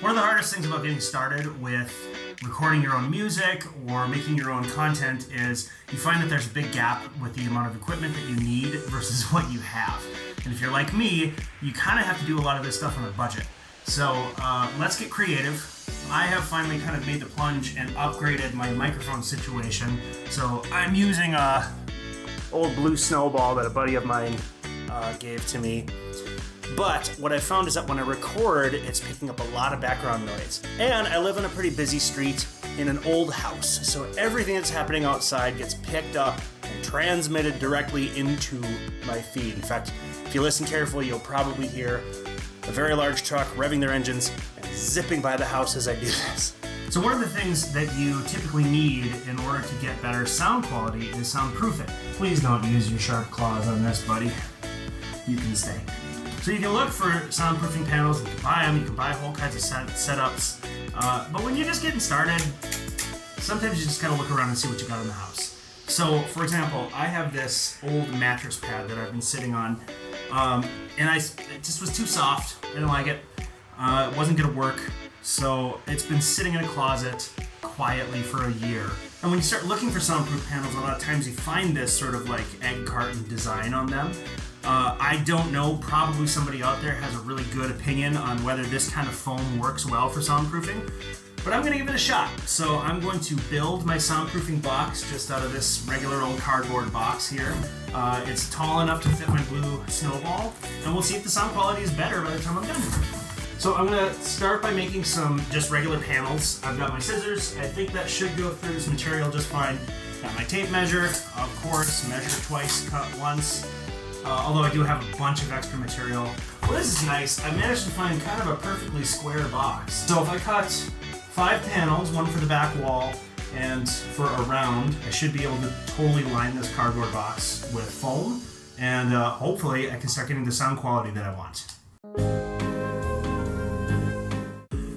One of the hardest things about getting started with recording your own music or making your own content is you find that there's a big gap with the amount of equipment that you need versus what you have. And if you're like me, you kind of have to do a lot of this stuff on a budget. So let's get creative. I have finally kind of made the plunge and upgraded my microphone situation. So I'm using a old blue snowball that a buddy of mine gave to me. But what I found is that when I record, it's picking up a lot of background noise. And I live on a pretty busy street in an old house, so everything that's happening outside gets picked up and transmitted directly into my feed. In fact, if you listen carefully, you'll probably hear a very large truck revving their engines and zipping by the house as I do this. So one of the things that you typically need in order to get better sound quality is soundproofing. Please don't use your sharp claws on this, buddy. You can stay. So you can look for soundproofing panels, you can buy them, you can buy whole kinds of setups, but when you're just getting started, sometimes you just gotta look around and see what you got in the house. So, for example, I have this old mattress pad that I've been sitting on, and it just was too soft, I didn't like it, it wasn't gonna work, so it's been sitting in a closet quietly for a year. And when you start looking for soundproof panels, a lot of times you find this sort of like egg carton design on them. I don't know, probably somebody out there has a really good opinion on whether this kind of foam works well for soundproofing, but I'm going to give it a shot. So I'm going to build my soundproofing box just out of this regular old cardboard box here. It's tall enough to fit my blue snowball, and we'll see if the sound quality is better by the time I'm done. So I'm going to start by making some just regular panels. I've got my scissors. I think that should go through this material just fine. Got my tape measure, of course, measure twice, cut once. Although I do have a bunch of extra material. Well, this is nice. I managed to find kind of a perfectly square box. So if I cut 5 panels, one for the back wall and for a round, I should be able to totally line this cardboard box with foam, and hopefully I can start getting the sound quality that I want.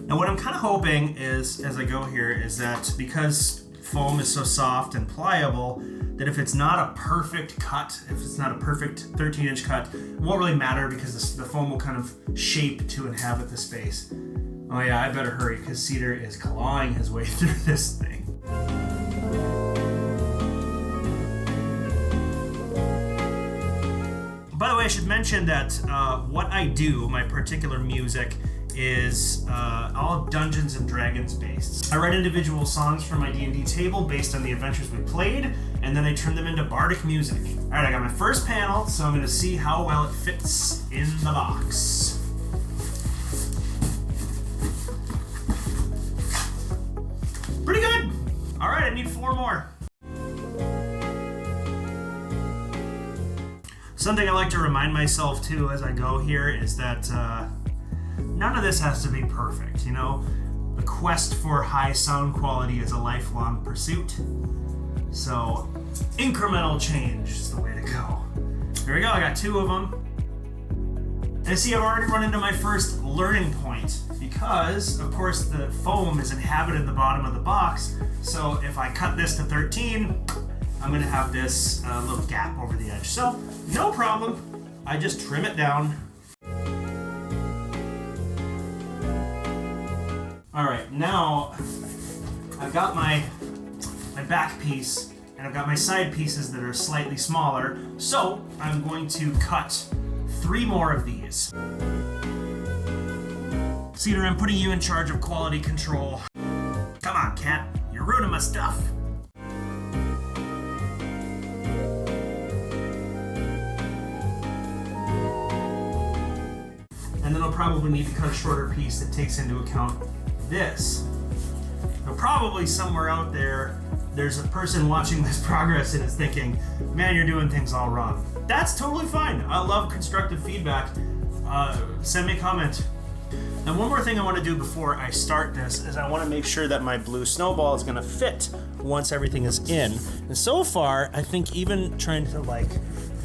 Now what I'm kind of hoping is, as I go here, is that because foam is so soft and pliable, that if it's not a perfect cut, if it's not a perfect 13-inch cut, it won't really matter because the foam will kind of shape to inhabit the space. Oh yeah, I better hurry because Cedar is clawing his way through this thing. By the way, I should mention that what I do, my particular music, is all Dungeons and Dragons based. I write individual songs for my D&D table based on the adventures we played, and then I turn them into bardic music. Alright, I got my first panel, so I'm going to see how well it fits in the box. Pretty good! Alright, I need 4 more. Something I like to remind myself too as I go here is that none of this has to be perfect, you know? The quest for high sound quality is a lifelong pursuit. So, incremental change is the way to go. There we go, I got 2 of them. And see, I've already run into my first learning point because, of course, the foam has inhabited the bottom of the box. So if I cut this to 13, I'm gonna have this little gap over the edge. So, no problem. I just trim it down. All right, now I've got my back piece and I've got my side pieces that are slightly smaller. So I'm going to cut 3 more of these. Cedar, I'm putting you in charge of quality control. Come on, cat, you're ruining my stuff. And then I'll probably need to cut a shorter piece that takes into account this. Now probably somewhere out there, there's a person watching this progress and is thinking, man, you're doing things all wrong. That's totally fine. I love constructive feedback. Send me a comment. Now one more thing I want to do before I start this is I want to make sure that my blue snowball is going to fit once everything is in. And so far, I think even trying to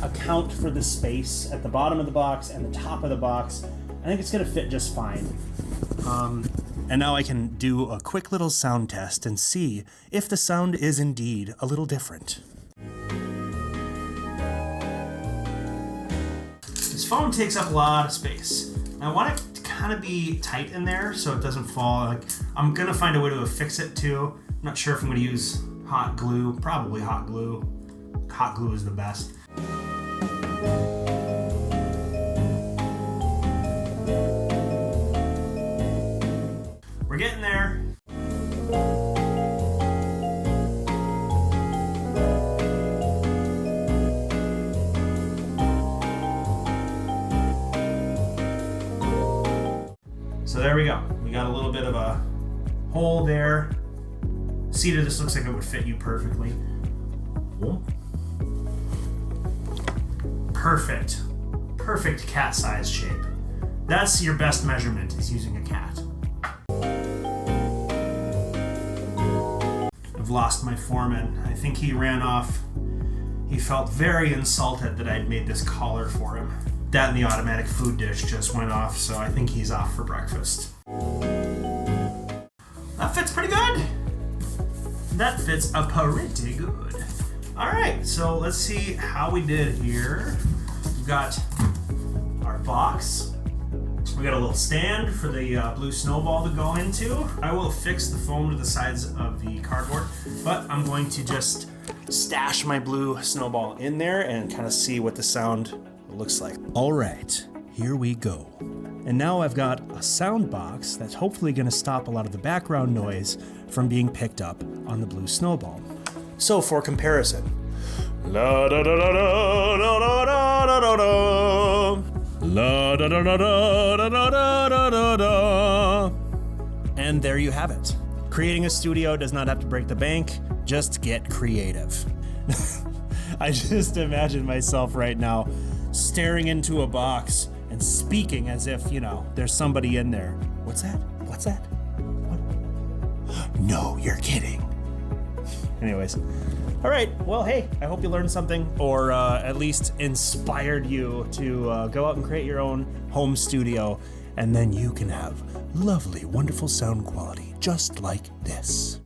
account for the space at the bottom of the box and the top of the box, I think it's going to fit just fine. And now I can do a quick little sound test and see if the sound is indeed a little different. This foam takes up a lot of space. I want it to kind of be tight in there so it doesn't fall. Like, I'm gonna find a way to affix it too. I'm not sure if I'm gonna use hot glue, probably hot glue. Hot glue is the best. We're getting there. So there we go. We got a little bit of a hole there. Seated, this looks like it would fit you perfectly. Perfect. Perfect cat size shape. That's your best measurement, is using a cat. I've lost my foreman. I think he ran off. He felt very insulted that I'd made this collar for him. That and the automatic food dish just went off, so I think he's off for breakfast. That fits pretty good. That fits a pretty good. All right, so let's see how we did here. We've got our box. We got a little stand for the blue snowball to go into. I will affix the foam to the sides of the cardboard, but I'm going to just stash my blue snowball in there and kind of see what the sound looks like. All right, here we go. And now I've got a sound box that's hopefully gonna stop a lot of the background noise from being picked up on the blue snowball. So for comparison, la da da da da da da da da da, la da da da da da da da da. And there you have it. Creating a studio does not have to break the bank, just get creative. I just imagine myself right now staring into a box and speaking as if, you know, there's somebody in there. What's that? What's that? What? No, you're kidding. Anyways. All right. Well, hey, I hope you learned something, or at least inspired you to go out and create your own home studio, and then you can have lovely, wonderful sound quality just like this.